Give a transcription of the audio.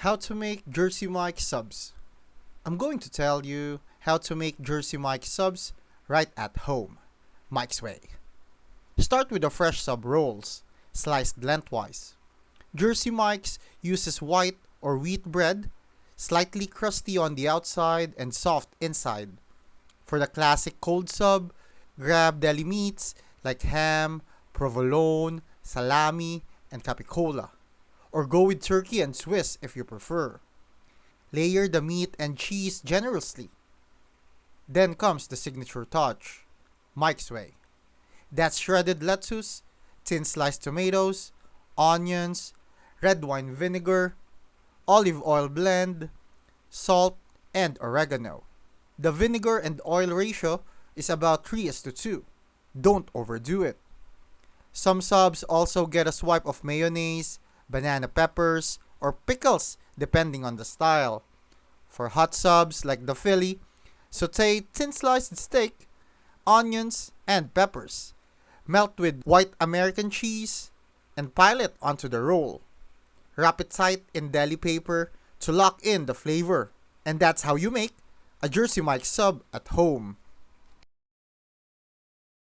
How to make Jersey Mike subs. I'm going to tell you how to make Jersey Mike subs right at home, Mike's way. Start with the fresh sub rolls, sliced lengthwise. Jersey Mike's uses white or wheat bread, slightly crusty on the outside and soft inside. For the classic cold sub, grab deli meats like ham, provolone, salami, and capicola. Or go with turkey and Swiss if you prefer. Layer the meat and cheese generously. Then comes the signature touch, Mike's way. That's shredded lettuce, thin sliced tomatoes, onions, red wine vinegar, olive oil blend, salt, and oregano. The vinegar and oil ratio is about 3:2. Don't overdo it. Some subs also get a swipe of mayonnaise, banana peppers, or pickles depending on the style. For hot subs like the Philly, saute thin sliced steak, onions, and peppers. Melt with white American cheese and pile it onto the roll. Wrap it tight in deli paper to lock in the flavor. And that's how you make a Jersey Mike sub at home.